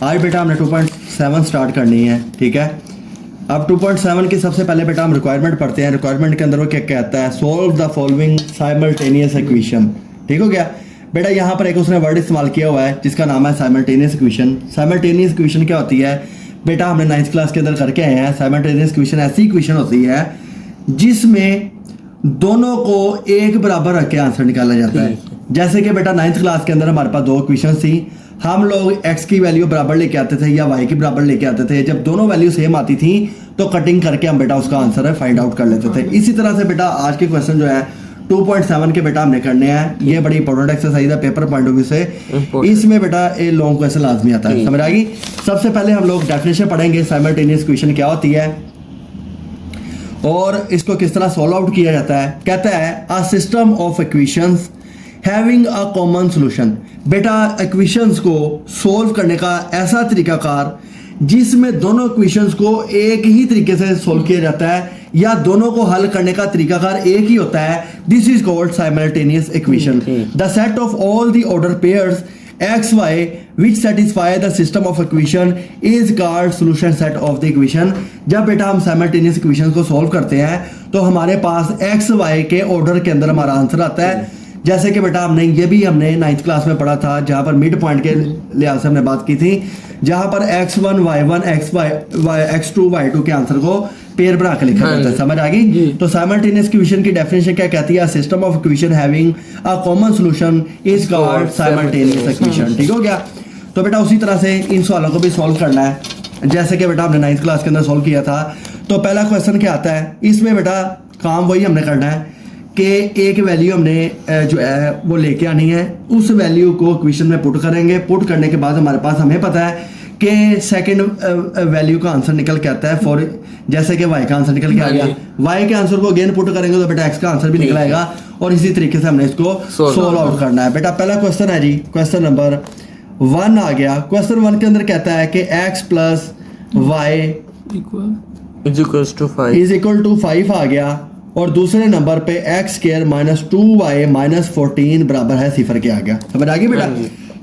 आज बेटा हमने 2.7 स्टार्ट करनी है, ठीक है। अब 2.7 की सबसे पहले बेटा हम रिक्वायरमेंट पढ़ते हैं। रिक्वायरमेंट के अंदर वो क्या कहता है, solve the following simultaneous equation, ठीक हो गया बेटा। यहाँ पर एक उसने वर्ड इस्तेमाल किया हुआ है जिसका नाम है साइमल्टेनियस इक्वेशन। साइमल्टेनियस इक्वेशन क्या होती है बेटा, हमने 9th क्लास के अंदर करके आए हैं। साइमल्टेनियस इक्वेशन ऐसी इक्वेशन होती है जिसमें दोनों को एक बराबर रख के आंसर निकाला जाता है। जैसे कि बेटा 9th क्लास के अंदर हमारे पास दो इक्वेशन थी, हम लोग x की वैल्यू बराबर लेके आते थे या y की बराबर लेके आते थे। जब दोनों वैल्यू सेम आती थी तो कटिंग करके हम बेटा उसका आंसर है फाइंड आउट कर लेते थे। इसी तरह से बेटा आज के क्वेश्चन जो है 2.7 के बेटा हमने करने हैं। ये बड़ी इंपॉर्टेंट एक्सरसाइज है पेपर पॉइंट ऑफ व्यू से। इसमें बेटा ये लॉन्ग क्वेश्चन लाजमी आता है, समझ आ गई। सबसे पहले हम लोग डेफिनेशन पढ़ेंगे साइमल्टेनियस इक्वेशन क्या होती है और इसको किस तरह सॉल्व आउट किया जाता है। कहता है a system of equations having a common solution. बेटा इक्वेशंस को सॉल्व करने का ऐसा तरीकाकार जिसमें दोनों इक्वेशंस को एक ही तरीके से सॉल्व किया जाता है या दोनों को हल करने का तरीकाकार एक ही होता है। This is called simultaneous equation. The set of all the order pairs x y which satisfy the system of equation is called solution set of the equation. जब बेटा हम साइमल्टेनियस इक्वेशन को सॉल्व करते हैं तो हमारे पास एक्स वाई के order के अंदर हमारा आंसर आता है। जैसे कि बेटा हमने 9th क्लास में पढ़ा था, जहां पर मिड पॉइंट के लिहाज से हमने बात की थी, जहां पर x1 y1 x2 y2 के आंसर को पेयर बना के लिखा जाता है, समझ आ गई। तो साइमल्टेनियस इक्वेशन की डेफिनेशन क्या कहती है, system of equation having a common solution is called simultaneous equation, ठीक हो गया। तो बेटा उसी तरह से इन सवालों को भी सॉल्व करना है जैसे कि बेटा हमने 9th क्लास के अंदर सॉल्व किया था। तो पहला क्वेश्चन क्या आता है, इसमें बेटा काम वही हमने करना है कि एक वैल्यू हमने जो है वो लेके आनी है, उस वैल्यू को इक्वेशन में पुट करेंगे। पुट करने के बाद हमारे पास हमें पता है कि सेकंड वैल्यू का आंसर निकल के आता है। फॉर जैसे कि y का आंसर निकल के आ गया, y के आंसर को अगेन पुट करेंगे तो बेटा x का आंसर भी निकल आएगा और इसी तरीके से हमने इसको सोल्व आउट करना है। बेटा पहला क्वेश्चन है जी, क्वेश्चन नंबर 1 आ गया। क्वेश्चन 1 के अंदर कहता है कि x plus y is equal to 5 आ गया और दूसरे नंबर पे x square minus 2y minus 14 बराबर है 0 के आ गया। समझ आ गई बेटा।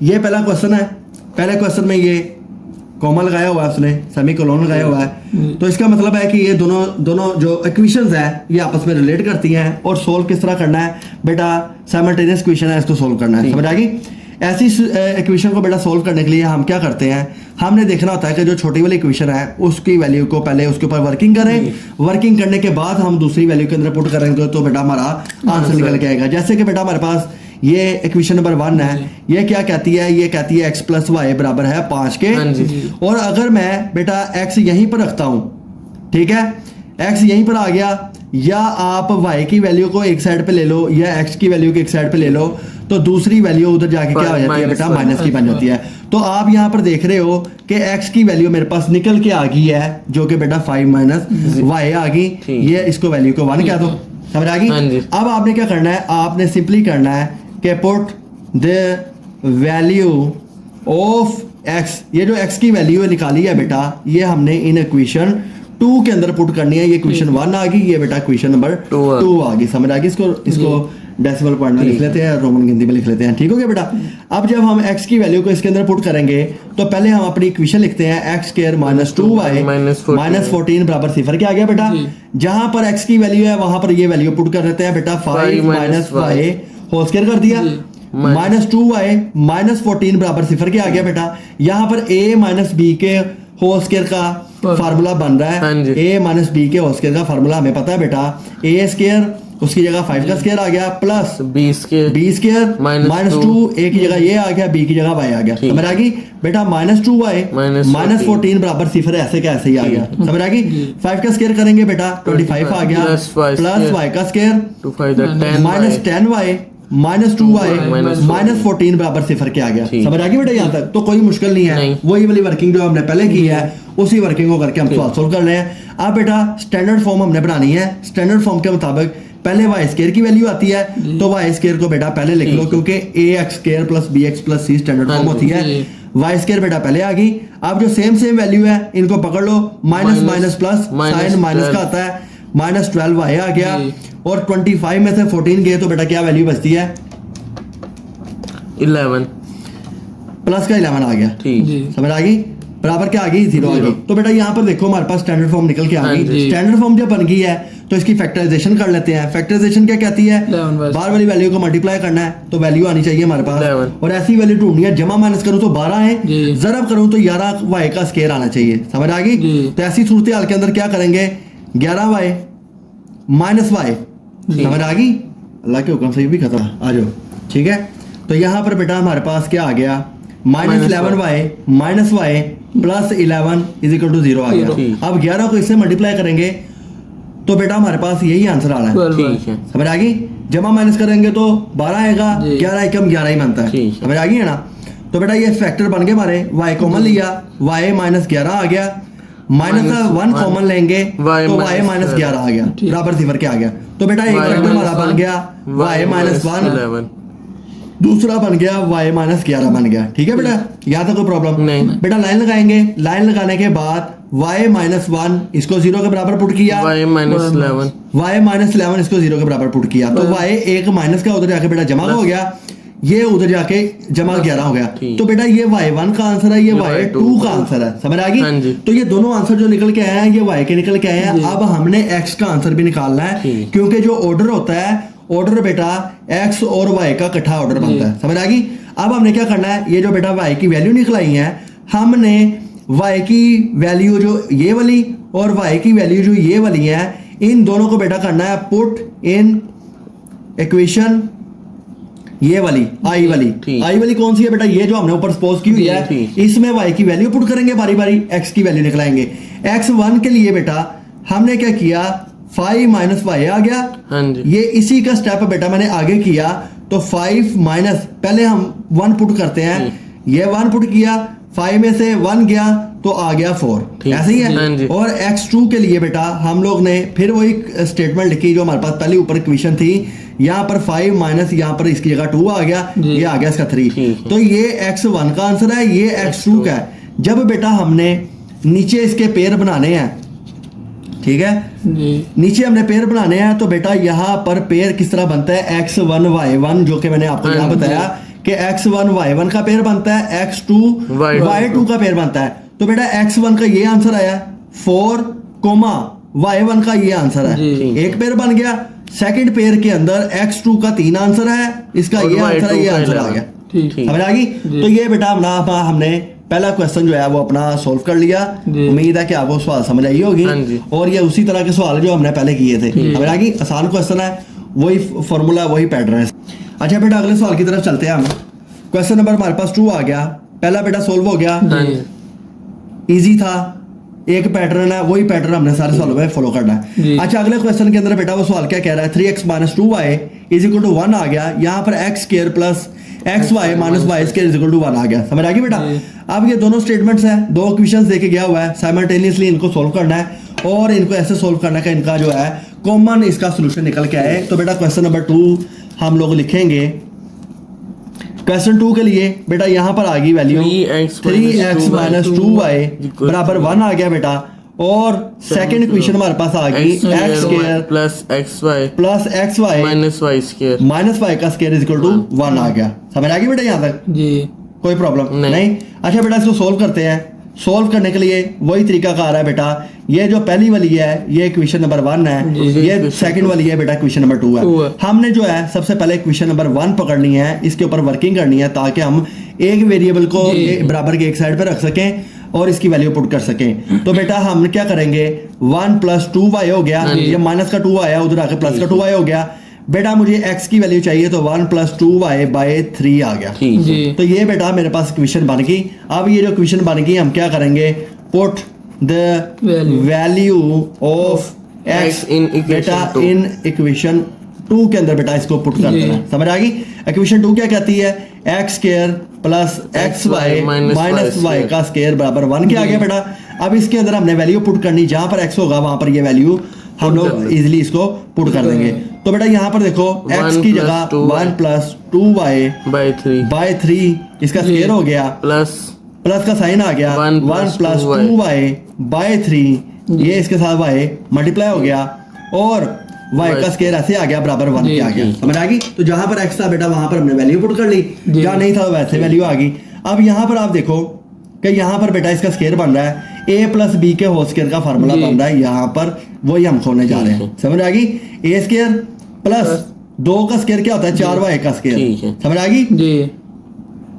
ये पहला क्वेश्चन है। पहले क्वेश्चन में ये कॉमा लगाया हुआ है, उसने सेमीकोलन लगाया हुआ है। तो इसका मतलब है कि ये दोनों जो इक्वेशंस है ये आपस में रिलेट करती हैं और सोल्व किस तरह करना है बेटा, साइमल्टेनियस इक्वेशन है, इसको सोल्व करना है, समझ आ गई। ऐसी इक्वेशन को बेटा सोल्व करने के लिए हम क्या करते हैं, हमने देखना होता है कि जो छोटी वाली इक्वेशन है उसकी वैल्यू को पहले उसके ऊपर वर्किंग करें। वर्किंग करने के बाद हम दूसरी वैल्यू के अंदर पुट करेंगे तो बेटा हमारा आंसर निकल के आएगा। जैसे कि बेटा हमारे पास ये इक्वेशन नंबर 1 है, ये क्या कहती है, ये कहती है x प्लस वाई बराबर है 5 के। और अगर मैं बेटा x यहीं पर रखता हूं, ठीक है, x यहीं पर आ गया, या आप y की वैल्यू को एक साइड पे ले लो या x की वैल्यू को एक साइड पे ले लो, तो दूसरी वैल्यू उधर जाके क्या हो जाती है बेटा, माइनस की बन जाती है। तो आप यहाँ पर देख रहे हो कि x की वैल्यू मेरे पास निकल के आ गई है जो कि बेटा 5 माइनस y आ गई। ये इसको वैल्यू को 1 कह दो, समझ आ गई। अब आपने क्या करना है, आपने सिंपली करना है कि put the value of x, ये जो x की वैल्यू है निकाली है बेटा, ये हमने इन इक्वेशन 2 के अंदर पुट करनी है। ये इक्वेशन 1 आ गई, ये बेटा इक्वेशन नंबर 2 आ गई, समझ आ गई। इसको डेसिमल पॉइंट में लिख लेते हैं, रोमन गिनती में लिख लेते हैं, ठीक हो गया बेटा। अब जब हम x की वैल्यू को इसके अंदर पुट करेंगे तो पहले हम अपनी इक्वेशन लिखते हैं x square minus 2y minus 14 बराबर 0 क्या आ गया बेटा। जहां पर x की वैल्यू है वहां पर ये वैल्यू पुट कर देते हैं बेटा, 5 माइनस y होल स्क्वायर कर दिया, माइनस 2y माइनस 14 बराबर 0 क्या आ गया बेटा। यहाँ पर a माइनस b के होल स्क्वायर का फार्मूला बन रहा है। a माइनस b के होल स्क्वायर का फार्मूला हमें पता है बेटा, a स्क्वायर उसकी जगह 5 का स्क्वायर आ गया plus b square minus 2, a की जगह ये आ गया, b की जगह y आ गया, समझ आ गई बेटा। माइनस 2y माइनस 14 बराबर 0 ऐसे कैसे ही आ गया, समझ आ गई। 5 का स्क्वायर करेंगे बेटा 25 आ गया प्लस y का square minus 10y minus 2y minus 14 बराबर 0 के आ गया, समझ आ गई बेटा। यहाँ तक तो कोई मुश्किल नहीं है, वही वाली वर्किंग जो हमने पहले की है उसी वर्किंग को करके हम सवाल सोल्व कर रहे हैं। अब बेटा स्टैंडर्ड फॉर्म हमने बनानी है। स्टैंडर्ड फॉर्म के मुताबिक पहले वाई स्क्वायर की वैल्यू आती है तो वाई स्क्वायर को बेटा पहले लिख लो, क्योंकि ax square plus bx plus c standard form होती है। वाई स्क्वायर बेटा पहले आ गई। अब जो सेम वैल्यू है इनको पकड़ लो, minus minus plus sign minus का आता है, माइनस 12y आ गया और 25 में से 14 गए तो बेटा क्या वैल्यू बचती है, 11। प्लस का 11 आ गया, ठीक जी समझ आ गई, बराबर क्या आ गई 0 आ गई। तो बेटा यहाँ पर देखो हमारे पास स्टैंडर्ड फॉर्म निकल के आ हाँ गई। जी। स्टैंडर्ड फॉर्म जब बन गई है तो इसकी फैक्टराइजेशन कर लेते हैं। फैक्टराइजेशन क्या कहती है, 11 बस। बाहर वाली वैल्यू को मल्टीप्लाई करना है तो वैल्यू आनी चाहिए हमारे पास, 11 और ऐसी वैल्यू ढूंढनी है, जमा माइनस करूँ तो 12 है, जी। जरब करूँ तो 11 वाई का स्केयर आना चाहिए, समझ आ गई। जी। तो ऐसी सूरत हाल के अंदर क्या करेंगे, 11 वाई माइनस वाई, जी। समझ आ गई, अल्लाह के हुक्म से ये भी खत्म, आ जाओ, ठीक है। तो यहाँ पर बेटा हमारे पास क्या आ गया, minus 11 y minus y plus 11 is equal to 0 आ गया। ठीक। अब 11 को इससे मल्टीप्लाई करेंगे तो बेटा हमारे पास यही आंसर आ रहा है, 12 ठीक है समझ आ गई। जमा माइनस करेंगे तो 12 आएगा, जी। 11 एकम 11 ही बनता है, ठीक है। समझ आ गई है ना। तो बेटा ये फैक्टर बन गए हमारे, y कॉमन लिया, y माइनस 11 आ गया, माइनस का 1 कॉमन लेंगे तो y माइनस 11 आ गया, ठीक। बराबर सिफर क्या आ गया। तो बेटा एक Y फैक्टर हमारा minus बन गया y माइनस 1, 11 दूसरा बन गया y माइनस 11 बन गया, ठीक है बेटा, यहाँ तक कोई प्रॉब्लम नहीं। बेटा लाइन लगाएंगे, लाइन लगाने के बाद y माइनस 1 इसको 0 के बराबर पुट किया, y minus 11 y माइनस 11 इसको 0 के बराबर पुट किया, तो y एक माइनस का उधर जाके बेटा जमा का हो गया, ये उधर जाके जमा 11 हो गया। ठीक। तो बेटा ये y1 का आंसर है, ये y2 का आंसर है, समझ आ हाँ गई। जी। तो ये दोनों आंसर जो निकल के आए हैं ये y के निकल के आए हैं। अब हमने x का आंसर भी निकालना है, ठीक। क्योंकि जो ऑर्डर होता है, ऑर्डर बेटा x और y का इकट्ठा ऑर्डर बनता है, समझ आ गई। अब हमने क्या करना है, ये जो बेटा y की वैल्यू निकलाई है, हमने y की वैल्यू जो ये वाली और y की वैल्यू जो ये वाली है, इन दोनों को बेटा करना है पुट इन इक्वेशन ये वाली आई वाली। ठीक। आई वाली कौन सी है बेटा, ये जो हमने ऊपर सपोज की हुई है, ठीक। इसमें y की वैल्यू पुट करेंगे, बारी बारी x की वैल्यू निकलाएंगे। x1 के लिए बेटा हमने क्या किया, 5 माइनस वाई आ गया, हाँ जी ये इसी का स्टेप बेटा मैंने आगे किया, तो 5 माइनस पहले हम 1 पुट करते हैं, ये 1 पुट किया, 5 में से 1 गया तो आ गया 4, ठीक। ऐसे ही हाँ जी। है। और x2 के लिए बेटा हम लोग ने फिर वही स्टेटमेंट लिखी जो हमारे पास पहले ऊपर इक्वेशन थी, यहाँ पर 5 माइनस यहाँ पर इसकी जगह 2 आ गया, जी। ये आ गया इसका 3, ठीक है। तो ये x1 का आंसर है, ये x2 का है। जब बेटा हमने नीचे इसके पेयर बनाने हैं, ठीक है, जी नीचे हमने पेयर बनाने हैं, तो बेटा यहाँ पर पेयर किस तरह बनता है, x1 y1, जो कि मैंने आपको हाँ यहाँ जी। बताया कि x1 y1 का पेयर बनता है, x2 y2 का पेयर बनता है। तो बेटा x1 का ये आंसर आया 4, y1 का ये आंसर है, जी। एक पेयर बन गया। सेकंड पेयर के अंदर x2 का 3 आंसर है, इसका और ये आंसर है, Y2 ये का आंसर आ 11। गया, ठीक ठीक। समझ आ गई। तो ये बेटा हमने पहला क्वेश्चन जो है वो अपना सॉल्व कर लिया। जी। उम्मीद है कि आपको सवाल समझ आई होगी, हाँ जी। और ये उसी तरह के सवाल जो हमने पहले किए थे, समझ आ गई, आसान क्वेश्चन है, वही फॉर्मूला वही पैटर्न है। अच्छा बेटा अगले सवाल की तरफ चलते हैं हम। क्वेश्चन नंबर हमारे पास 2 आ गया, पहला बेटा सोल्व हो गया, हाँ जी इजी था, एक पैटर्न है, वही पैटर्न हमने सारे सवालों में फॉलो करना जी। है। अच्छा अगले क्वेश्चन के अंदर बेटा वो सवाल क्या कह रहा है, 3x minus 2y is equal to 1 आ गया, यहाँ पर x square plus xy minus y square is equal to 1 आ गया, समझ आ गई बेटा। जी। अब ये दोनों स्टेटमेंट्स हैं, दो इक्वेशंस देके गया हुआ है, साइमल्टेनियसली इनको सोल्व करना है और इनको ऐसे सोल्व करना है कि इनका जो है कॉमन इसका सोल्यूशन निकल के आए। तो बेटा क्वेश्चन नंबर 2 हम लोग लिखेंगे। क्वेश्चन 2 के लिए बेटा यहाँ पर आ गई वैल्यू 3x माइनस 2y बराबर 1 आ गया बेटा, और सेकंड इक्वेशन हमारे पास आ गई x square plus xy plus xy minus y square minus y का स्क्वायर इज इक्वल टू 1 आ गया, समझ आ गई बेटा यहाँ तक, जी कोई प्रॉब्लम नहीं। नहीं। अच्छा बेटा इसको सोल्व करते हैं। सोल्व करने के लिए वही तरीका कार है बेटा, ये जो पहली वाली है ये इक्वेशन नंबर 1 है, जी। ये सेकंड वाली है बेटा इक्वेशन नंबर 2 2 है। है। हमने जो है सबसे पहले इक्वेशन नंबर 1 पकड़नी है, इसके ऊपर वर्किंग करनी है, ताकि हम एक वेरिएबल को जी। बराबर के एक साइड पे रख सकें और इसकी वैल्यू पुट कर सकें। तो बेटा हम क्या करेंगे, 1 प्लस 2y हो गया, ये माइनस का 2 आया, उधर आके प्लस का 2y हो गया। बेटा मुझे x की वैल्यू चाहिए, तो 1 प्लस 2y बाय 3 आ गया। ठीक है जी तो ये बेटा मेरे पास इक्वेशन बन गई। अब ये जो इक्वेशन बन गई हम क्या करेंगे, put the Value. Value of x in equation बेटा 2. इन इक्वेशन 2 के अंदर बेटा इसको पुट कर जी। देना, समझ आ गई। इक्वेशन 2 क्या कहती है, x square plus xy minus minus y y का स्क्वायर बराबर 1 क्या आ गया बेटा। अब इसके अंदर हमने वैल्यू पुट करनी, जहां पर x होगा वहां पर ये वैल्यू हम लोग इजिली इसको पुट कर देंगे। तो बेटा यहाँ पर देखो x 1 की plus जगह 2y 1 plus 2y bye 3 bye 3 इसका स्क्वायर हो गया, प्लस प्लस का साइन आ गया, 1 1 प्लस 2y 2y बाय 3, ये इसके साथ y मल्टीप्लाई हो गया, और y का स्क्वायर ऐसे आ गया बराबर 1 जी, के आ गया, जी। समझ आ गई। तो जहां पर x था बेटा वहां पर हमने वैल्यू पुट कर ली, जी। जहां नहीं था वैसे वैल्यू आ गई। अब यहाँ पर आप देखो कि यहाँ पर बेटा इसका स्केयर बन रहा है a प्लस बी के होल स्केयर का फार्मूला जी। बन रहा है यहाँ पर, वही हम खोने जा रहे हैं। समझ आ गई? a स्केयर प्लस 2 का स्केयर क्या होता है 4y का स्केयर, ठीक है। समझ आ गई? जी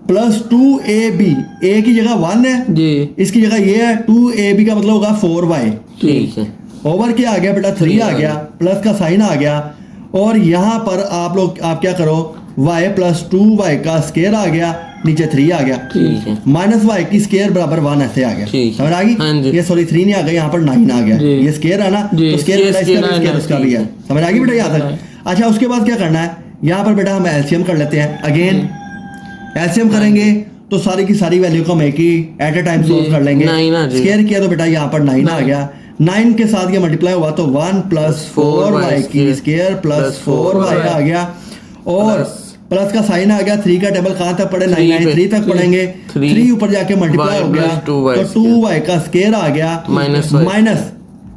प्लस 2ab, a की जगह 1 है, जी इसकी जगह ये है, 2ab का मतलब होगा 4y, ठीक है। ओवर क्या आ गया बेटा 3 आ गया, प्लस का साइन आ गया, और यहाँ पर आप क्या करो y प्लस 2y का स्केयर आ गया, नीचे 3 आ गया, ठीक है। माइनस y की स्केयर बराबर 1 ऐसे आ गया। ठीक। समझ आ हाँ गई? जी। ये सॉरी 3 नहीं आ गया, यहाँ पर 9 आ गया, जी। ये स्केयर है ना, जी। तो स्केयर ये बेटा इसका स्केयर भी, है स्केयर ना, उसका भी है। ठीक समझ आ गई बेटा यहाँ तक? अच्छा, उसके बाद क्या करना है, यहाँ पर बेटा हम एलसीएम कर लेते हैं। अगेन एलसीएम करेंगे तो सारी की सारी वैल्यू को हम एक ही एट ए टाइम सोल्व कर लेंगे। 9 आ जाएगा। स्केयर किया तो बेटा यहाँ पर 9 आ गया, 9 के साथ ये मल्टीप्लाई हुआ तो 1 प्लस 4y की स्केयर प्लस 4y आ गया, और प्लस का साइन आ गया। 3 का टेबल कहाँ तक पढ़े? 9 3 तक पढ़ेंगे। 3 ऊपर जाके मल्टीप्लाई हो गया तो 2y का स्केयर आ गया, माइनस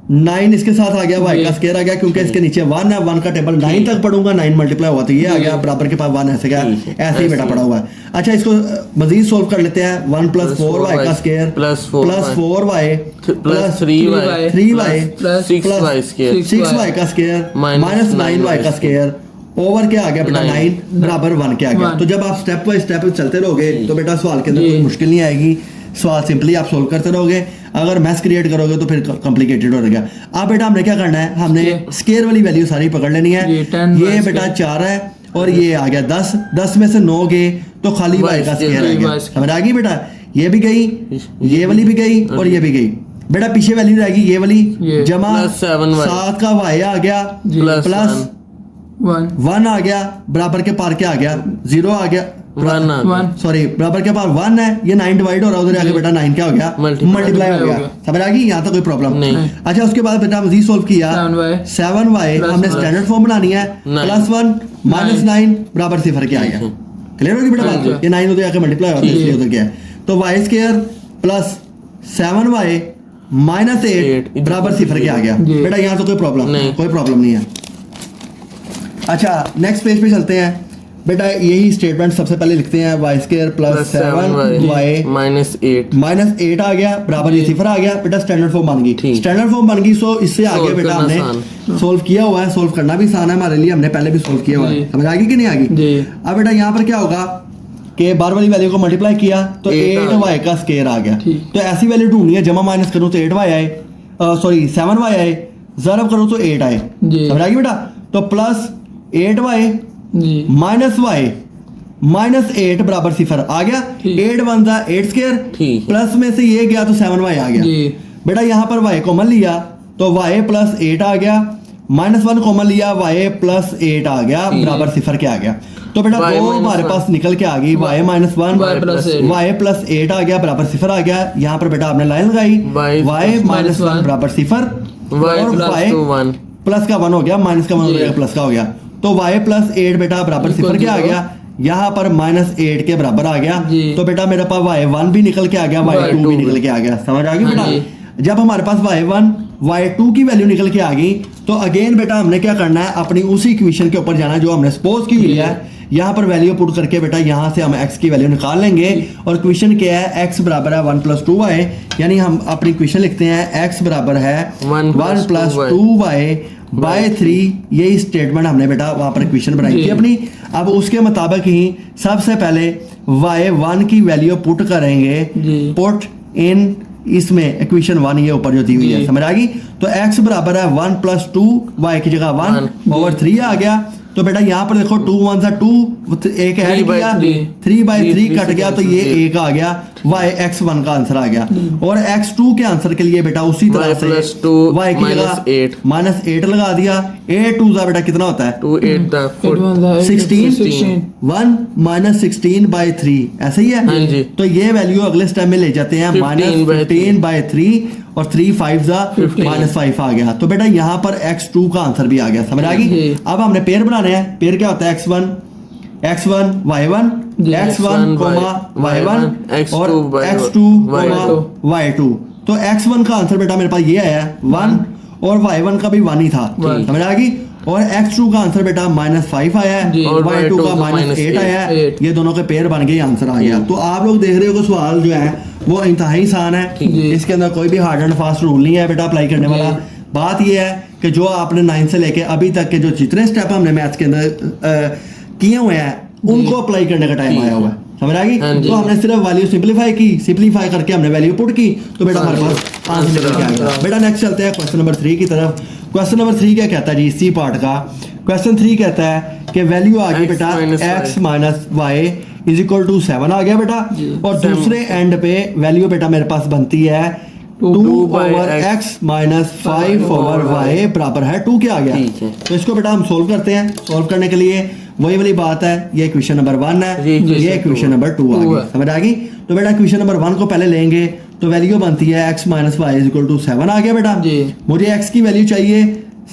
9 इसके साथ आ गया, y का स्केयर आ गया, क्योंकि इसके नीचे 1 है, 1 का टेबल 9 तक पढ़ूंगा, 9 मल्टीप्लाई हुआ तो ये आ गया, बराबर के पास 1 ऐसे गया, ऐसे ही बेटा पड़ा हुआ है। अच्छा, इसको मजीद सोल्व कर लेते हैं। 1 प्लस 4y का square plus 4y plus 3y 3y plus 6y square 6y का स्केयर माइनस 9y का स्केयर, ओवर क्या आ गया बेटा 9 बराबर 1 के आ गया। 1। तो जब आप स्टेप बाय स्टेप चलते रहोगे तो बेटा सवाल के अंदर जी। कोई मुश्किल नहीं आएगी, सवाल सिंपली आप सोल्व करते रहोगे। अगर मैथ्स क्रिएट करोगे तो फिर कॉम्प्लिकेटेड हो जाएगा। अब बेटा हमने क्या करना है, हमने स्केयर वाली वैल्यू सारी पकड़ लेनी है। जी, 10 ये y बेटा स्केयर। 4 है और ये आ गया 10, 10 में से 9 गए तो खाली y का स्केयर आ गया। y square. समझ आ गई बेटा? ये भी गई, ये वाली भी गई और ये भी गई। बेटा पीछे वैल्यू रहेगी ये वाली, ये। जमा प्लस 7y 7 का y आ गया, जी। प्लस 1 1 आ गया, बराबर के पार क्या आ गया 0 आ गया, 1 सॉरी बराबर के पार 1 है, ये 9 डिवाइड हो रहा है, उधर आके बेटा 9 क्या हो गया मल्टीप्लाई हो गया। समझ आ गई? यहाँ तो कोई प्रॉब्लम नहीं। अच्छा, उसके बाद बेटा मजीद सोल्व किया 7y हमने स्टैंडर्ड फॉर्म बनानी है, प्लस 1 माइनस 9 बराबर 0 क्या आ गया। क्लियर होगी बेटा बात? ये 9 उधर आके मल्टीप्लाई हो रहा है, इसलिए उधर क्या है, तो y square plus 7y minus 8 बराबर 0 क्या आ गया। जी। बेटा यहाँ तो कोई प्रॉब्लम नहीं। कोई प्रॉब्लम नहीं है। अच्छा, नेक्स्ट पेज पे चलते हैं बेटा। यही स्टेटमेंट सबसे पहले लिखते हैं, y square plus 7y minus 8 minus 8 आ गया, बराबर ये 0 आ गया। बेटा स्टैंडर्ड फॉर्म बन गई, ठीक। स्टैंडर्ड फॉर्म बन गई। सो इससे आगे Solve बेटा करना हमने सोल्व किया हुआ है, सोल्व करना भी आसान है हमारे लिए, हमने पहले भी सोल्व किया हुआ है। जी। समझ आ गई कि नहीं आ गई? जी। अब बेटा यहाँ पर क्या होगा कि बार वाली वैल्यू को मल्टीप्लाई किया तो 8y का स्केयर आ गया। ठीक। तो ऐसी वैल्यू ढूंढनी है, जमा माइनस करूँ तो 8y आए, सॉरी 7y आए, ज़रब करूँ तो 8 आए। जी। समझ आ गई बेटा? तो प्लस 8y जी माइनस y माइनस 8 बराबर 0 आ गया। ठीक। 8 1 जा 8 स्क्वायर, ठीक। प्लस में से ये गया तो 7y आ गया। जी। बेटा यहाँ पर y कॉमन लिया तो y प्लस 8 आ गया, माइनस 1 कॉमन लिया y प्लस 8 आ गया, ठीक। बराबर 0 क्या आ गया। तो बेटा Y दो minus हमारे 1। पास निकल के आ गई, y minus 1 y plus 8 y plus 8 आ गया, बराबर 0 आ गया। यहाँ पर बेटा आपने लाइन लगाई, y माइनस 1 बराबर 0 y और प्लस y 2 1 प्लस का 1 हो गया, माइनस का 1 हो जी। गया, प्लस का हो गया। तो y प्लस 8 बेटा बराबर 0 क्या आ गया, यहाँ पर माइनस 8 के बराबर आ गया। जी। तो बेटा मेरे पास y1 भी निकल के आ गया, y2 भी निकल के आ गया। समझ आ गई हाँ बेटा? जब हमारे पास y1 y2 की वैल्यू निकल के आ गई तो अगेन बेटा हमने क्या करना है, अपनी उसी इक्वेशन के ऊपर जाना है जो हमने सपोज की हुई है। यहाँ पर वैल्यू पुट करके बेटा यहाँ से हम x की वैल्यू निकाल लेंगे, और इक्वेशन क्या है, x बराबर है 1 प्लस 2y, यानी हम अपनी इक्वेशन लिखते हैं x बराबर है 1 प्लस 2y बाय 3। यही स्टेटमेंट हमने बेटा वहाँ पर इक्वेशन बनाई थी जी। अपनी। अब उसके मुताबिक ही सबसे पहले y1 की वैल्यू पुट करेंगे, जी। पुट इन इसमें इक्वेशन 1 ये ऊपर जो दी हुई है, जी। समझ आ गई? तो x बराबर है 1 प्लस 2 y की जगह 1 ओवर 3 आ गया। तो बेटा यहाँ पर देखो 2 1 सा 2, एक ऐड 3 by किया, 3 3 बाई 3 3 कट से गया तो cancel ये किया। 1 आ गया, y x1 का आंसर आ गया। और x2 के आंसर के लिए बेटा उसी तरह y से plus 2 y की minus जगह 8 माइनस 8 लगा दिया। 8 2 बेटा कितना होता है, 2 8 दा 16 16 1 माइनस 16 बाई 3, ऐसे ही हाँ है। जी। तो ये वैल्यू अगले स्टेप में ले जाते हैं, 15 माइनस by 15 बाई 3 और 3 5 जा 15 माइनस 5 आ गया। तो बेटा यहाँ पर x2 का आंसर भी आ गया। समझ आ गई? जी। अब हमने पेयर बनाने हैं। पेयर क्या होता है, x1 y1 जी। x1 y1 और x2 x2 y2 y2। तो x1 का आंसर बेटा मेरे पास ये आया 1 और y1 का भी 1 ही था। जी। समझ आ गई? और x2 का आंसर बेटा -5 आया जी। है, और y2 का -8 -8 आया है, 8 ये दोनों के पेयर बन के आंसर आ गया। तो आप लोग देख रहे हो कि सवाल जो है वो इंतहाई आसान है, जी। इसके अंदर कोई भी हार्ड एंड फास्ट रूल नहीं है बेटा अप्लाई करने वाला। बात ये है कि जो आपने 9 से लेके अभी तक के जो जितने स्टेप हमने मैथ्स के अंदर किए हुए हैं उनको अप्लाई करने का टाइम आया हुआ है, समझ आ गई? हाँ जी। तो हमने सिर्फ वैल्यू सिंपलीफाई की, सिंपलीफाई करके हमने वैल्यू पुट की, तो बेटा हमारे हाँ जी। पास आंसर निकल के आ गया। हाँ। बेटा नेक्स्ट चलते हैं क्वेश्चन नंबर 3 की तरफ। क्वेश्चन नंबर 3 क्या कहता है जी, सी पार्ट का क्वेश्चन 3 कहता है कि वैल्यू आ गई X बेटा minus x minus y is equal to 7 आ गया बेटा, जी। और दूसरे एंड पे वैल्यू बेटा मेरे पास बनती है 2 2 by over x x minus 5 over y बराबर है 2 के आ गया। ठीक है। तो इसको बेटा हम सोल्व करते हैं। सोल्व करने के लिए वही वाली बात है, ये इक्वेशन नंबर 1 है, ये equation ये इक्वेशन नंबर 2 आ two गई, है। समझ आ गई? तो बेटा इक्वेशन नंबर 1 को पहले लेंगे तो वैल्यू बनती है x minus y is equal to 7 आ गया बेटा। जी। मुझे x की वैल्यू चाहिए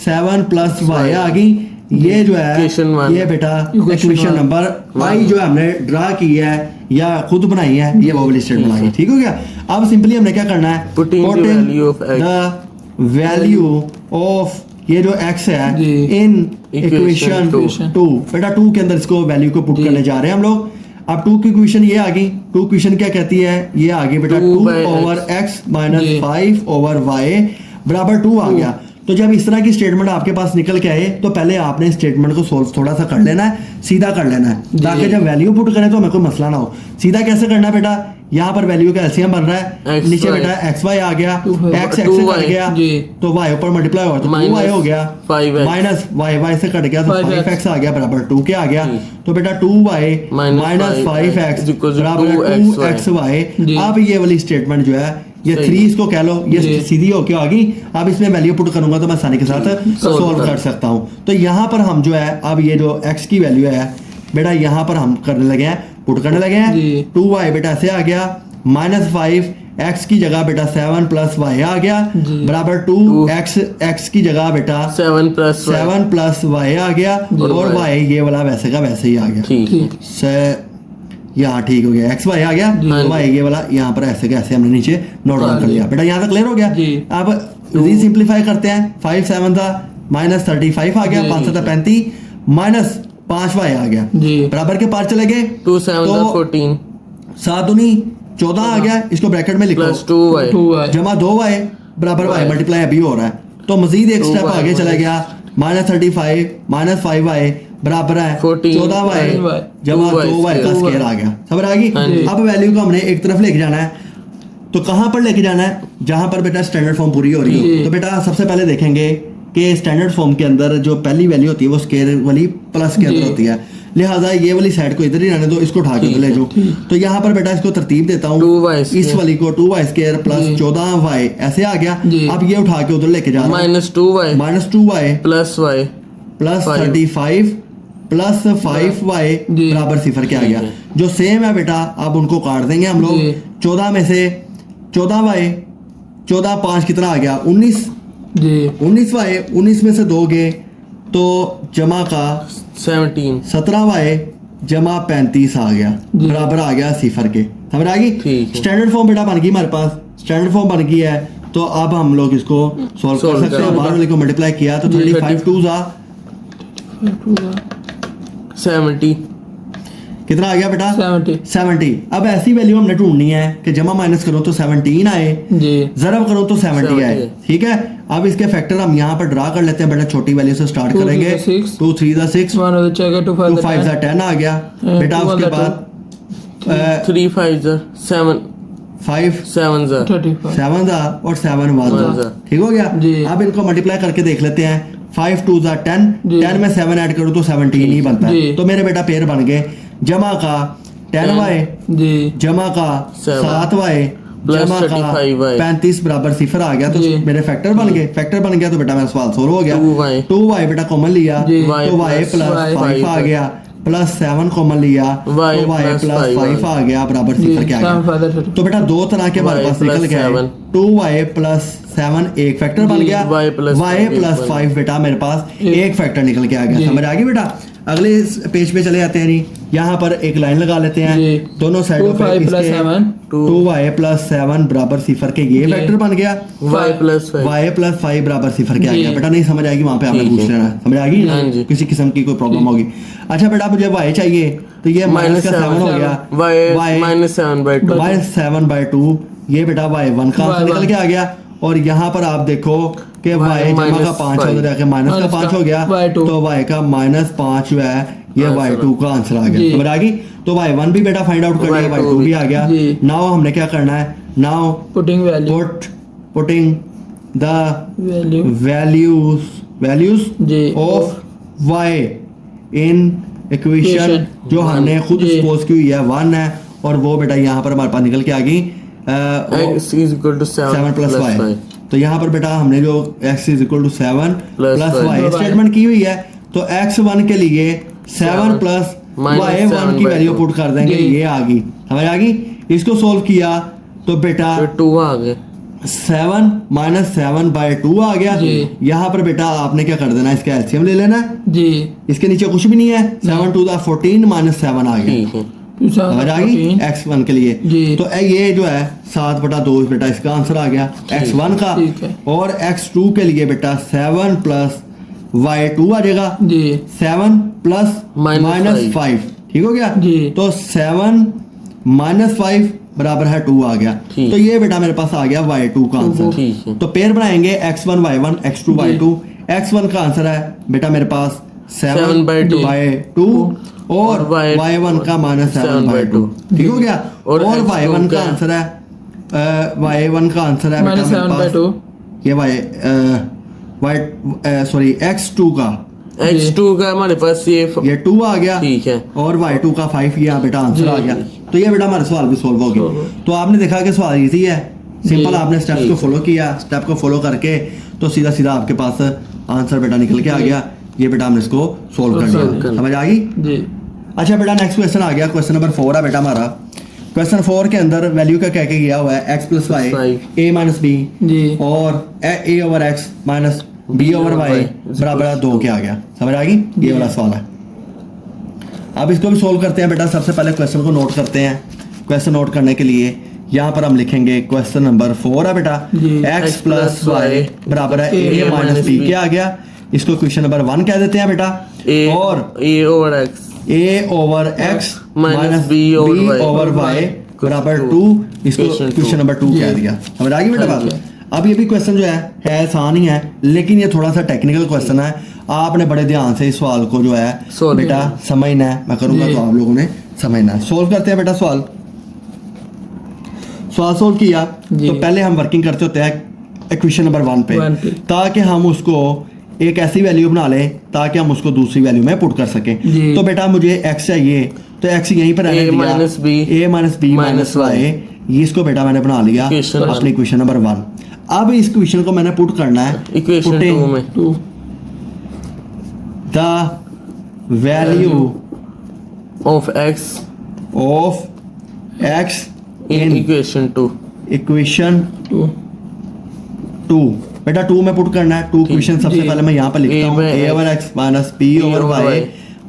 7 प्लस y आ गई, ये जो है Equation one। ये बेटा Equation equation one। Number y जो हमने ड्रा की है या खुद बनाई है, ये वो वाली स्टेट बनाई है, ठीक हो गया? अब सिंपली हमने क्या करना है, Putting the value of x। The value of ये जो x है जी। इन Equation इक्वेशन 2 बेटा 2 के अंदर इसको वैल्यू को पुट जी। करने जा रहे हैं हम लोग। अब 2 की इक्वेशन ये आ गई, 2 इक्वेशन क्या कहती है, ये आ गई बेटा 2 2 by ओवर x माइनस जी। 5 ओवर y बराबर 2 आ गया। तो जब इस तरह की स्टेटमेंट आपके पास निकल के आए तो पहले आपने स्टेटमेंट को सोल्व थोड़ा सा कर लेना है, सीधा कर लेना है, जी। ताकि जब वैल्यू पुट करें तो हमें कोई मसला ना हो। सीधा कैसे करना है बेटा, यहाँ पर वैल्यू का एलसीएम बन रहा है, XY। नीचे बेटा xy आ गया, Two है। x से 2y कट गया जी। तो y ऊपर मल्टीप्लाई हुआ तो 2y हो गया, 5x। माइनस y से कट गया तो 5x 5x आ गया बराबर 2 के आ गया। तो बेटा 2y minus 5x equals to बराबर 2xy। जी। अब ये वाली स्टेटमेंट जो है ये सही। 3 इसको कह लो, ये जी। सीधी होके आ गई। अब इसमें वैल्यू पुट करूंगा तो मैं आसानी के साथ Solve सॉल्व कर कर सकता हूँ। तो यहाँ पर हम जो है अब ये जो x की वैल्यू है बेटा यहाँ पर हम करने लगे हैं, पुट करने लगे हैं। जी। 2y बेटा ऐसे आ गया, माइनस 5 x की जगह बेटा 7 प्लस y आ गया जी। बराबर 2 x की जगह बेटा 7 प्लस 7 प्लस y आ गया, और y ये वाला वैसे का वैसे ही आ गया। ठीक है। ठीक से यहाँ ठीक हो गया, एक्स वाई आ गया, वाई ये वाला यहाँ पर ऐसे का ऐसे हमने नीचे नोट डाउन कर लिया। बेटा यहाँ तक क्लियर हो गया। जी। अब री सिंप्लीफाई करते हैं, 5 7 था माइनस 35 आ गया, जी। 5 7 35 माइनस 5 वाई आ गया, जी। बराबर के पार चले गए 2 7 तो 14 7 दूनी 14 आ गया, इसको ब्रैकेट में लिखो, प्लस 2y 2y जमा 2 वाई बराबर वाई मल्टीप्लाई अभी हो रहा है, तो मजीद एक 2y स्टेप आगे चला गया, माइनस 35 माइनस 5 वाई बराबर है 14 14 वाई 14y जमा 2y 2 वाई का square। स्क्वायर आ गया, समझ आ गई? हाँ जी। अब वैल्यू को हमने एक तरफ लेके जाना है, तो कहाँ पर लेके जाना है, जहां पर बेटा स्टैंडर्ड फॉर्म पूरी हो रही है। जी। तो बेटा सबसे पहले देखेंगे कि स्टैंडर्ड फॉर्म के अंदर जो पहली वैल्यू होती है वो स्क्वायर वाली प्लस के अंदर जी। होती है, लिहाजा ये वाली साइड को इधर ही रहने दो, इसको उठा के उधर ले जाओ। तो यहाँ पर बेटा इसको तरतीब देता हूँ, 2y इस square। वाली को 2y स्क्वायर प्लस जी। 14y ऐसे आ गया। जी। अब ये उठा के उधर लेके जा रहा हूँ, minus 2y minus 2y plus y plus 5 35 plus 5y जी। बराबर सिफर के आ ठीक गया, है। जो सेम है बेटा अब उनको काट देंगे हम लोग। जी। 14 में से 14y 14 5 कितना आ गया 19, जी 19y 19 में से दोगे तो जमा का 17 17y जमा 35 आ गया, जी। बराबर आ गया सिफर के, समझ आ गई? ठीक है। स्टैंडर्ड फॉर्म बेटा बन गई हमारे पास, स्टैंडर्ड फॉर्म बन गई है, तो अब हम लोग इसको सॉल्व कर Solve सकते हैं। कर बाहर वाले को मल्टीप्लाई किया तो जी, 35 2 जा 70 कितना आ गया बेटा 70 70। अब ऐसी वैल्यू हमने ढूंढनी है कि जमा माइनस करो तो 17 आए, जी जरब करो तो 70 70 आए, ठीक है? अब इसके फैक्टर हम यहाँ पर ड्रा कर लेते हैं बेटा, छोटी वैल्यू से स्टार्ट 2 3 करेंगे। 6 2 3 दा 6 1 of the checker 2 2 5 5 दा 10 आ गया बेटा। 2 उसके the बाद 3 5 7 5 7 35 7 दा और 7 1 One दा, दा। ठीक हो गया? जी। अब इनको मल्टीप्लाई करके देख लेते हैं, 5 2 दा 10, जी। 10 में 7 ऐड करो तो 17 ही बनता है, जी। तो मेरे बेटा पेयर बन गए, जमा का 10y जी जमा का 7y प्लस जमा का 35y 35 बराबर सिफर आ गया, तो जी। मेरे फैक्टर बन गए, फैक्टर बन गया तो बेटा मेरा सवाल सोल्व हो गया। 2y 2y बेटा कॉमन लिया जी। तो y प्लस 5 आ गया, प्लस 7 कॉमन लिया तो Y y plus प्लस 5 आ गया, बराबर जी सिफर क्या आ 7 गया? 5 30 तो बेटा दो तरह के हमारे Y पास plus निकल गए, 7 2y प्लस 7 एक फैक्टर बन जी। गया, Y plus y 5 प्लस एक 5 बेटा मेरे पास एक। एक फैक्टर निकल के आ गया, जी। समझ आ गई बेटा? अगले पेज पे चले जाते हैं जी। यहाँ पर एक लाइन लगा लेते हैं जी। दोनों साइडों पे 2y + 7 2y + 7 बराबर सिफर के ये जी। वेक्टर बन गया y + 5 y + 5 बराबर सिफर के आ जी। गया। बेटा नहीं समझ आएगी वहाँ पे आपने ठीक पूछ है। लेना है, समझ आएगी हाँ जी। किसी किस्म की कोई प्रॉब्लम होगी। अच्छा बेटा मुझे y चाहिए तो ये माइनस का 7 हो गया y -7/2 -7/2 ये बेटा y1 का आंसर Y1 निकल के आ गया। और यहाँ पर आप देखो कि y जमा का 5 -5 हो जाके माइनस का 5 हो गया Y2 तो y का -5 जो है ये आंसर y2 का आंसर आ जी। गया। समझ आ गई। तो y1 भी बेटा फाइंड आउट कर लिया, Y2 y2 भी आ गया। जी। नाउ हमने क्या करना है, now putting value putting the value values जी of y in equation Equation। जो हमने खुद जी। सपोज की हुई है 1 है और वो बेटा यहाँ पर हमारे पास निकल के आ गई x = 7 + y। 5 तो यहाँ पर बेटा हमने जो x = 7 Plus + y। y statement की हुई है तो x1 के लिए 7 + y1 की 7/2 वैल्यू पुट कर देंगे, जी। ये आ गई। समझ आ गई। इसको सोल्व किया तो बेटा फिर 2 आ गए 7 - 7/2 आ गया। जी। यहाँ पर बेटा आपने क्या कर देना है, इसका एलसीएम ले लेना है। जी इसके नीचे कुछ भी नहीं है, 7 × 2 = 14 - 7 आ गया। ठीक है समझ आ गई x1 के लिए। जी। तो ये जो है 7/2 बेटा इसका आंसर आ गया x1 का। ठीक है। और x2 के लिए बेटा 7 + y2 आ जाएगा, जी 7 + -5 ठीक हो गया। जी। तो 7 - 5 बराबर है 2 आ गया। ठीक। तो ये बेटा मेरे पास आ गया y2 का आंसर। ठीक है तो पेयर बनाएंगे x1 y1 x2 y2। x1 का आंसर है बेटा मेरे पास 7/2 और y1 का -7/2 ठीक हो गया। और और x2 y1 का का आंसर है y1 का आंसर है बेटा मेरे पास -7/2 ये सॉरी x2 का x2 का हमारे पास ये 2 आ गया ठीक है और y2 का 5 यहाँ बेटा आंसर जी। आ गया। तो ये बेटा हमारा सवाल भी सॉल्व हो गया। तो आपने देखा कि सवाल इजी है, सिंपल। जी। आपने स्टेप्स को फॉलो किया, स्टेप को फॉलो करके तो सीधा सीधा आपके पास आंसर बेटा निकल के आ जी। गया। ये बेटा हमने इसको सोल्व कर solve लिया, कर समझ आ गई। जी अच्छा बेटा नेक्स्ट क्वेश्चन आ गया, क्वेश्चन नंबर 4 है बेटा हमारा। क्वेश्चन 4 के अंदर वैल्यू का क्या क्या किया हुआ है, x + y a - b जी और a/x - b/y बराबर 2 के आ गया। समझ आ गई। ये वाला सवाल है। अब इसको भी सोल्व करते हैं बेटा। सबसे पहले क्वेश्चन को नोट करते हैं। क्वेश्चन नोट करने के लिए यहाँ पर हम लिखेंगे क्वेश्चन नंबर 4 है बेटा, जी। x + y बराबर है a - b क्या आ गया। इसको क्वेश्चन नंबर 1 कह देते हैं बेटा। और a/x a/x minus - b/y बराबर 2 इसको Question क्वेश्चन नंबर 2 कह दिया। समझ आ गई बेटा हाँ बात। जी। अब ये भी क्वेश्चन जो है आसान ही है, लेकिन ये थोड़ा सा टेक्निकल क्वेश्चन है। आपने बड़े ध्यान से इस सवाल को जो है Solve बेटा समझना है। मैं करूंगा जी। तो आप लोगों ने समझना है। सोल्व करते हैं बेटा। सवाल सोल्व किया जी। तो पहले हम वर्किंग करते होते हैं इक्वेशन नंबर 1 पे, 1 पे। ताकि हम उसको एक ऐसी वैल्यू बना लें ताकि हम उसको दूसरी वैल्यू में पुट कर सकें। जी। तो बेटा मुझे x चाहिए तो x यहीं पर रहने A दिया, minus B a - b minus - y ये इसको बेटा मैंने बना लिया Equation अपनी इक्वेशन नंबर 1। अब इस इक्वेशन को मैंने पुट करना है इक्वेशन 2 में 2 the value of x of x in in equation 2 equation 2 2 बेटा 2 में पुट करना है। 2 इक्वेशन सबसे जी। पहले मैं यहाँ पर लिखता हूँ a/x - b/y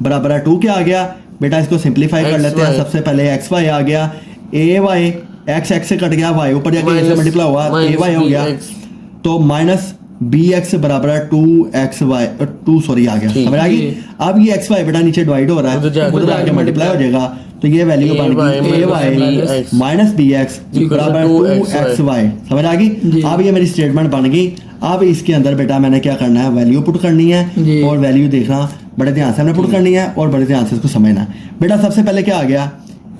बराबर है 2 क्या आ गया बेटा। इसको सिंपलीफाई कर लेते हैं। XY। सबसे पहले xy आ गया, ay x से कट गया, y ऊपर जाके a से मल्टीप्लाई हुआ, ay हो गया। तो -bx बराबर है 2xy 2 सॉरी आ गया। ठीक। समझ आ गई। जी। अब ये xy बेटा नीचे डिवाइड हो रहा है, उधर जाके उधर जाके मल्टीप्लाई हो जाएगा। तो ये वैल्यू बन गई AY माइनस bx बराबर 2xy। समझ आ गई। जी। अब ये मेरी स्टेटमेंट बन गई। अब इसके अंदर बेटा मैंने क्या करना है, वैल्यू पुट करनी है जी। और वैल्यू देखना बड़े ध्यान से हमने पुट करनी है और बड़े ध्यान से इसको समझना है। बेटा सबसे पहले क्या आ गया,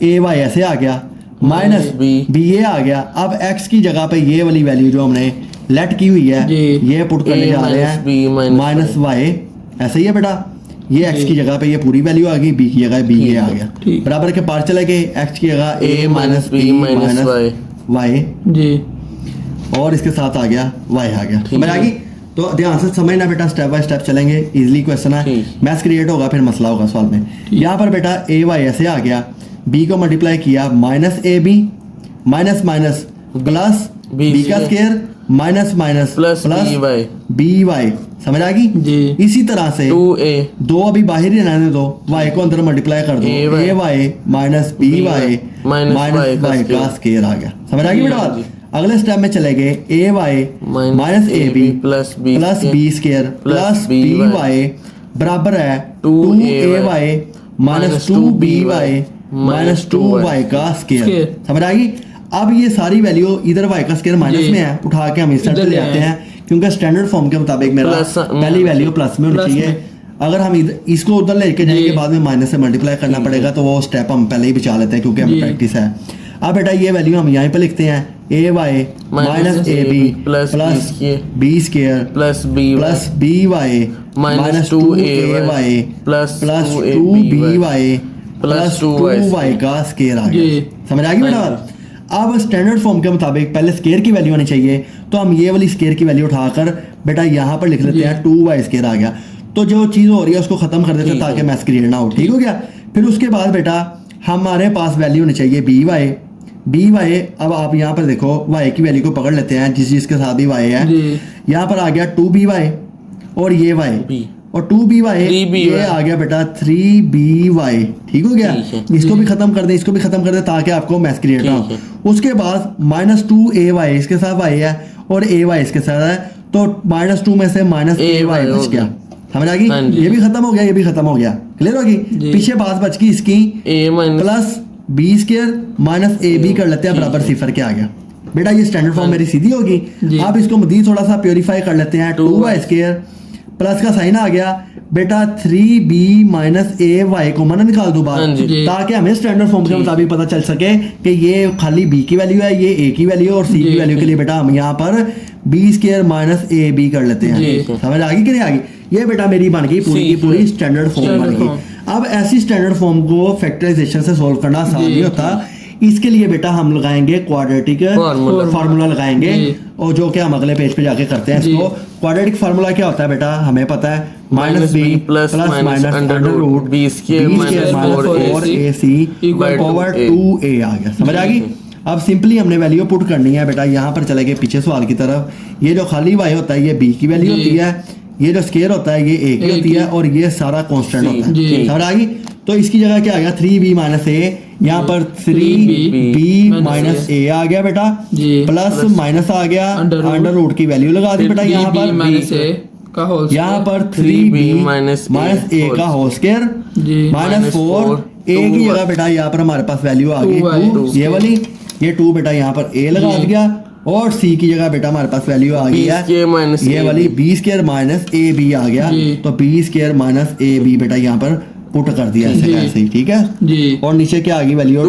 ay ऐसे आ गया, माइनस B। ba आ गया। अब x की जगह पे ये वाली वैल्यू जो हमने लेट की हुई है जी। ये पुट करने A जा रहे हैं, B माइनस y ऐसे ही है बेटा। ये x की जगह पे ये पूरी वैल्यू आ गई, b की जगह b ये आ गया, ठीक। बराबर के पार चले गए। x की जगह a minus b minus y जी और इसके साथ आ गया y आ गया। समझ आ गई। तो ध्यान से समझना बेटा, स्टेप बाय स्टेप चलेंगे। इजीली क्वेश्चन है, ठीक। मैथ्स क्रिएट होगा फिर मसला होगा सवाल में। यहाँ पर बेटा ए वाई ऐसे आ गया, b को मल्टीप्लाई किया minus a b minus minus plus B b का square square minus minus plus b y b y, समझ आ गई। जी। इसी तरह से 2a दो अभी बाहर ही रहने दो, वाई को अंदर मल्टीप्लाई कर दो, A a y minus b y minus minus y का स्केयर आ गया, समझ आ गई बेटा बात। अगले स्टेप में चले गए, a y minus a b plus b square plus b y बराबर है 2a minus 2b minus 2y का स्केयर, समझ आ गई। अब ये सारी वैल्यू इधर y का स्केयर माइनस में है, उठा के हम इस साइड ले आते हैं, क्योंकि स्टैंडर्ड फॉर्म के मुताबिक मेरा पहली वैल्यू प्लस में होनी चाहिए। अगर हम इसको उधर लेके जाएंगे बाद में माइनस से मल्टीप्लाई करना पड़ेगा, तो वो स्टेप हम पहले ही बचा लेते हैं क्योंकि हमें प्रैक्टिस है। अब बेटा ये वैल्यू हम यहाँ पे लिखते हैं, a y minus a b plus b square plus b y minus 2a y plus 2b y plus 2y का स्केयर आ गया, समझ आ गई बेटा। अब स्टैंडर्ड फॉर्म के मुताबिक पहले स्केयर की वैल्यू आनी चाहिए, तो हम ये वाली स्केयर की वैल्यू उठाकर बेटा यहाँ पर लिख लेते हैं 2y स्केयर आ गया। तो जो चीज़ हो रही है उसको खत्म कर देते हैं ताकि मैथ्स क्रिएट ना हो, ठीक हो गया। फिर उसके बाद बेटा हमारे पास वैल्यू होनी चाहिए बी वाई। अब आप यहाँ पर देखो y की वैल्यू को पकड़ लेते हैं जिस चीज़ के साथ भी y है, यहाँ पर आ गया 2by और ये y और 2by ये आ गया बेटा 3by, ठीक हो गया। इसको भी खत्म कर दे, इसको भी खत्म कर दे ताकि आपको मैथ्स क्रिएट ना हो। उसके बाद माइनस 2ay इसके साथ y है और ay इसके साथ है, तो माइनस 2 में से माइनस ay बच गया, समझ आ गई। ये भी खत्म हो गया, ये भी खत्म हो गया, क्लियर होगी। पीछे बात बच गई इसकी plus b square minus a b कर लेते हैं बराबर सिफर के आ गया बेटा। ये स्टैंडर्ड फॉर्म मेरी सीधी होगी। आप इसको मजीद थोड़ा सा प्योरीफाई कर लेते हैं, 2y स्केयर प्लस का साइन आ गया बेटा 3b माइनस ए वाई को मैंने निकाल दो बाहर, ताकि हमें स्टैंडर्ड फॉर्म के मुताबिक पता चल सके कि ये खाली b की वैल्यू है, ये a की वैल्यू है, और c की वैल्यू के लिए बेटा हम यहाँ पर b square minus a b कर लेते हैं, समझ आ गई कि नहीं आ गई। ये बेटा मेरी बन गई पूरी की पूरी स्टैंडर्ड फॉर्म बन गई। अब ऐसी स्टैंडर्ड फॉर्म को फैक्टराइजेशन से सोल्व करना आसान नहीं होता, इसके लिए बेटा हम लगाएंगे क्वाड्रेटिक फार्मूला लगाएंगे, और जो कि हम अगले पेज पे जाके करते हैं इसको। क्वाड्रेटिक फार्मूला क्या होता है बेटा, हमें पता है minus b plus minus under root b square minus 4ac over 2a आ गया, समझ आ गई। अब सिंपली हमने वैल्यू पुट करनी है बेटा। यहाँ पर चले गए पीछे सवाल की तरफ। ये जो खाली y होता है ये b की वैल्यू होती है, ये जो स्केयर होता है ये a की होती है, और ये सारा कांस्टेंट होता है, समझ आ गई। तो इसकी जगह क्या आ गया 3b माइनस a, यहाँ पर 3b माइनस a आ गया बेटा, प्लस माइनस आ गया अंडर रूट की वैल्यू लगा दी बेटा यहाँ पर, यहाँ पर 3b माइनस a का होल स्क्वायर माइनस 4 a की जगह बेटा यहाँ पर हमारे पास वैल्यू आ गई 2, ये वाली, ये 2 बेटा यहाँ पर a लगा दिया, और c की जगह बेटा हमारे पास वैल्यू आ गई है ये वाली b square minus a b आ गया, तो b square minus a b बेटा यहाँ पर पुट कर दिया ऐसे ही, ठीक है। और नीचे क्या आ गई वैल्यू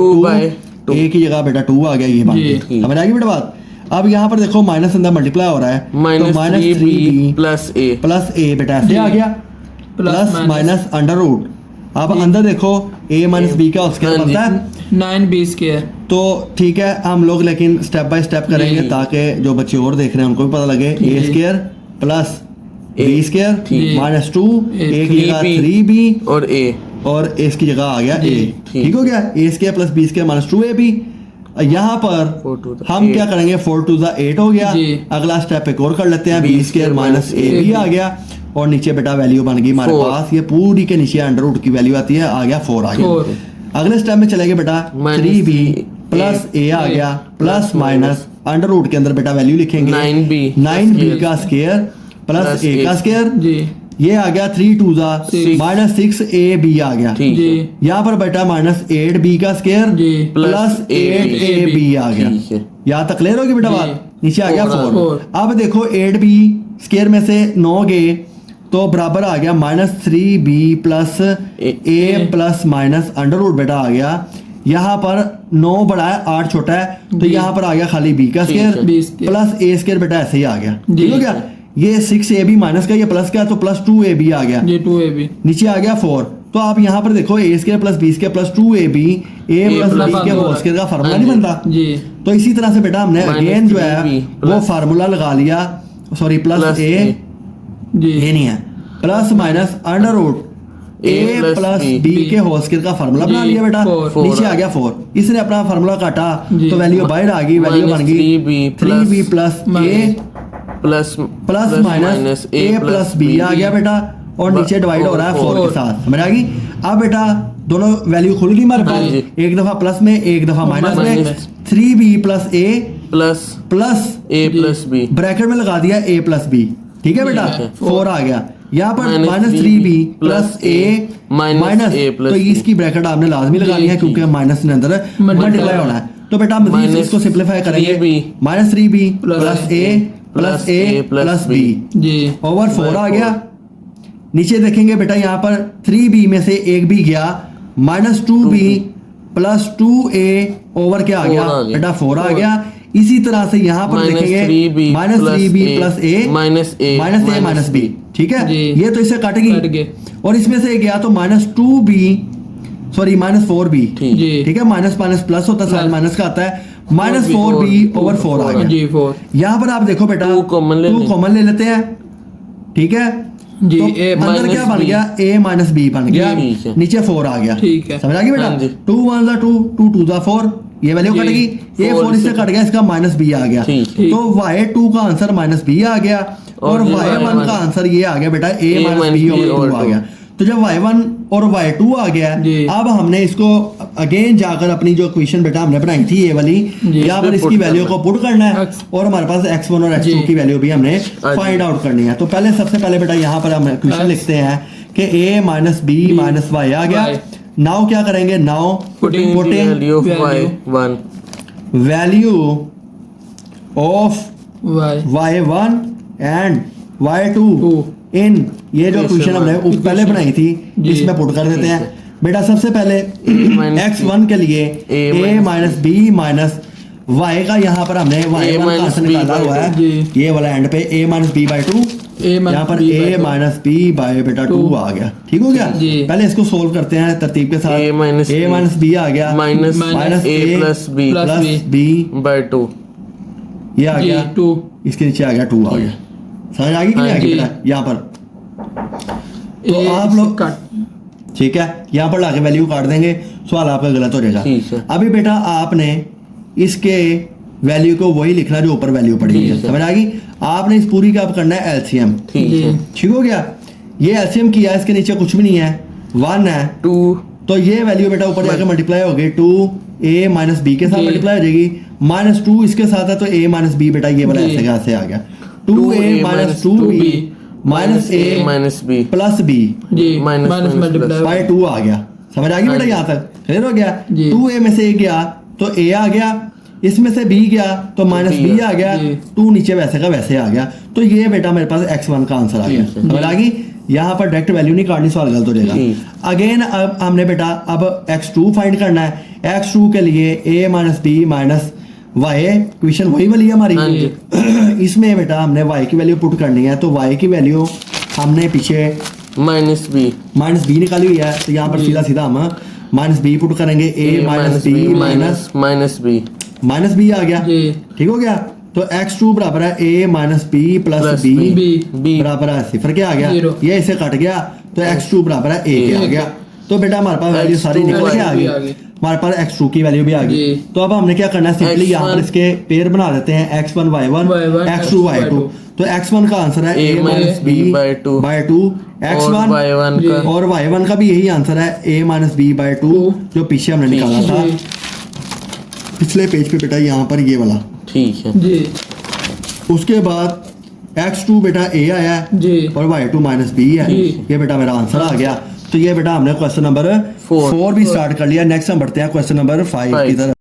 2 a की जगह बेटा 2 आ गया, ये बन गई, समझ आ गई बेटा बात। अब यहाँ पर देखो माइनस अंदर मल्टीप्लाई हो रहा है, तो माइनस 3b प्लस a बेटा ऐसे आ गया, प्लस माइनस अंडर रूट। अब अंदर देखो a माइनस b का स्क्वायर बनता है 9b स्क्वायर। तो ठीक है, हम लोग लेकिन स्टेप बाय स्टेप करेंगे ताकि जो बच्चे और देख रहे हैं उनको भी पता लगे। a square plus b square minus 2 a की जगह 3b और a इसकी जगह आ गया a, ठीक हो गया। a square plus b square minus 2ab। यहाँ पर हम क्या करेंगे 4 to the 8 हो गया। अगला स्टेप एक और कर लेते हैं, b स्क्वायर माइनस ab आ गया, और नीचे बेटा वैल्यू बन गई हमारे पास, ये पूरी के नीचे अंडर रूट की वैल्यू आती है, आ गया 4 आ गया। अगले स्टेप में चलेंगे बेटा 3b प्लस a आ गया प्लस माइनस अंडर रूट के अंदर बेटा वैल्यू लिखेंगे 9b का स्क्वायर प्लस a का स्क्वायर, ये आ गया 3 to the माइनस 6ab आ गया। यहाँ पर बेटा माइनस 8b का स्क्वायर प्लस 8ab आ गया। यहाँ तक क्लियर होगी बेटा बात। नीचे आ गया 4। अब देखो 8b स्क्वायर में से 9 गए तो बराबर आ गया minus 3b plus a plus minus under root बेटा आ गया। यहाँ पर 9 बड़ा है 8 छोटा है, तो यहाँ पर आ गया खाली b का स्क्वायर प्लस a स्क्वायर बेटा ऐसे ही आ गया, ठीक हो गया। ये 6ab माइनस का, ये प्लस का, तो प्लस 2ab आ गया, ये 2ab नीचे आ गया 4। तो आप यहाँ पर देखो a square plus b square plus 2ab a plus b के होल स्क्वायर का फार्मूला नहीं बनता। तो इसी तरह से बेटा हमने अगेन जो है वो फार्मूला लगा लिया, सॉरी प्लस a ये नहीं है, प्लस माइनस अंडर रूट ए प्लस बी के होल स्क्वायर का फार्मूला बना जी, लिया बेटा, four। नीचे आ गया 4, इसने अपना फार्मूला काटा जी। तो वैल्यू बाहर आ गई, वैल्यू बन गई 3b plus a plus plus minus A plus B आ गया बेटा, और नीचे डिवाइड हो रहा है 4 के साथ, समझ आ गई। अब बेटा दोनों वैल्यू खुल गई हमारे हाँ जी। पास, एक दफा प्लस में एक दफा माइनस में, minus. 3b plus a plus plus a plus B bracket में लगा दिया a प्लस बी, ठीक है बेटा, ठीक है। 4 आ गया, यहाँ पर minus minus 3b 3b plus plus A minus minus, a plus तो b। इसकी ब्रैकेट आपने लाजमी लगानी है जी, क्योंकि माइनस के अंदर मल्टीप्लाई होना है। तो बेटा मजीद माइनस इसको सिंपलीफाई करेंगे, 3b minus 3b plus plus a plus a plus b जी ओवर 4 आ गया। नीचे देखेंगे बेटा यहाँ पर 3b में से एक भी गया, minus 2b plus 2a over क्या आ गया 4 आ गया। बेटा 4 आ गया। इसी तरह से यहाँ पर देखेंगे माइनस 3b प्लस ए माइनस ए माइनस बी, ठीक है, जी। ये तो इससे कट कट गई, गए। और इसमें से गया तो minus 2b sorry minus 4b, ठीक जी ठीक है, माइनस माइनस प्लस होता है, साइन माइनस का आता है, माइनस 4b 4b ओवर 4 आ गया। जी 4 यहाँ पर आप देखो बेटा 2 कॉमन ले 2 लें। कॉमन ले लेते हैं, ठीक है, जी तो ए अंदर माइनस क्या बन b। गया a माइनस बी बन गया, ठीक है। नीचे 4 आ गया, ठीक है। समझ आ गई बेटा, हाँ जी। 2 1 2 2 2 जा 4, ये वैल्यू जी। कट गई, ये 4 4 इससे कट गया, इसका माइनस बी आ गया, ठीक है। तो y2 का आंसर माइनस बी आ गया, और और y1 का आंसर ये आ गया बेटा a माइनस बी ओवर 2 आ गया। तो जब y1 और y2 आ गया, जी। अब हमने इसको अगेन जाकर अपनी जो इक्वेशन बेटा हमने बनाई थी ये वाली, जी, यहाँ पर इसमें इसकी put वैल्यू करना को पुट करना है, X। और हमारे पास x1 और x2 जी। की वैल्यू भी हमने जी। फाइंड आउट करनी है। तो पहले सबसे पहले बेटा यहाँ पर हम इक्वेशन X। लिखते हैं कि a minus b B minus y आ गया। Y। नाउ क्या करेंगे, now Putting putting value of value। y1 value of y y1 and y2 2 इन ये जो Yes, क्वेश्चन sir, हमने equation। पहले बनाई थी जी। इसमें पुट कर देते हैं बेटा। सबसे पहले minus x1 के लिए A a minus b minus y का यहाँ पर हमने y1 का minus आंसर B निकाला by हुआ है, जी। ये वाला एंड पे a minus b by 2, a यहाँ पर B by a 2। Minus b by बेटा 2 2 आ गया, ठीक हो गया। जी। पहले इसको सोल्व करते हैं तरतीब के साथ, A minus a B minus b आ गया minus minus a plus b plus plus B। b by 2 ये आ जी गया, 2 इसके नीचे आ गया 2 आ गया, समझ आ गई कि नहीं हाँ आ गई जी। बेटा यहाँ पर। तो A आप लोग कट ठीक है, यहाँ पर लाके वैल्यू काट देंगे, सवाल आपका गलत हो जाएगा। ठीक है। अभी बेटा आपने इसके वैल्यू को वही लिखना जो ऊपर वैल्यू पड़ी ठीक है, है। समझ आ गई। आपने इस पूरी का अब करना है एलसीएम, ठीक जी। है ठीक हो गया। ये एलसीएम किया, इसके नीचे कुछ भी नहीं है, 1 है, 2 तो ये वैल्यू बेटा ऊपर जाकर मल्टीप्लाई होगी 2a माइनस बी के साथ जी। मल्टीप्लाई हो जाएगी, माइनस 2 इसके साथ है तो a माइनस बी बेटा ये वाला जी। ऐसे का ऐसे आ गया, 2a minus 2b minus a minus b plus b जी minus minus minus multiply by 2 आ गया, समझ आ गई बेटा, हाँ यहाँ तक क्लियर हो गया। जी। 2a में से a गया तो a आ गया, इसमें से b गया तो माइनस B b आ गया, जी। 2 नीचे वैसे का वैसे आ गया, तो ये बेटा मेरे पास x1 का आंसर आ गया, ठीक है। समझ आ गई। यहाँ पर डायरेक्ट वैल्यू नहीं काटनी, सवाल गलत हो ठीक। जाएगा। अगेन अब हमने बेटा अब x2 फाइंड करना है, x2 के लिए a minus b minus y, question वही वाली है हमारी। हाँ जी। इसमें बेटा हमने y की वैल्यू पुट करनी है, तो y की वैल्यू हमने पीछे माइनस b माइनस बी निकाली हुई है, तो यहाँ पर सीधा सीधा हम माइनस बी पुट करेंगे, a minus b minus minus b minus b आ गया, जी ठीक हो गया। तो x2 बराबर है a minus b plus plus b b बराबर है 0 क्या आ गया, 0। ये इसे कट गया तो x2 बराबर है a के आ गया। तो बेटा हमारे पास वैल्यू सारी X2 निकल के आ गई, भी आ गई। हमारे पास x2 की वैल्यू भी आ गई। जी। तो अब हमने क्या करना है, सिंपली यहाँ पर X1 इसके पेयर बना देते हैं, x1 y1 Y1 x2 y2। तो x1 का आंसर है a minus b by 2 by 2, x1 और y1 जी। का और y1 का भी यही आंसर है a माइनस बी बाय 2, जो पीछे हमने निकाला था जी पिछले पेज पे बेटा, यहाँ पर ये वाला। ठीक है जी उसके बाद x2 बेटा a आया है जी और y2 माइनस बी है, जी। ये बेटा मेरा आंसर आ गया। तो ये बेटा हमने क्वेश्चन नंबर 4 भी स्टार्ट कर लिया। नेक्स्ट हम बढ़ते हैं क्वेश्चन नंबर 5 की तरफ।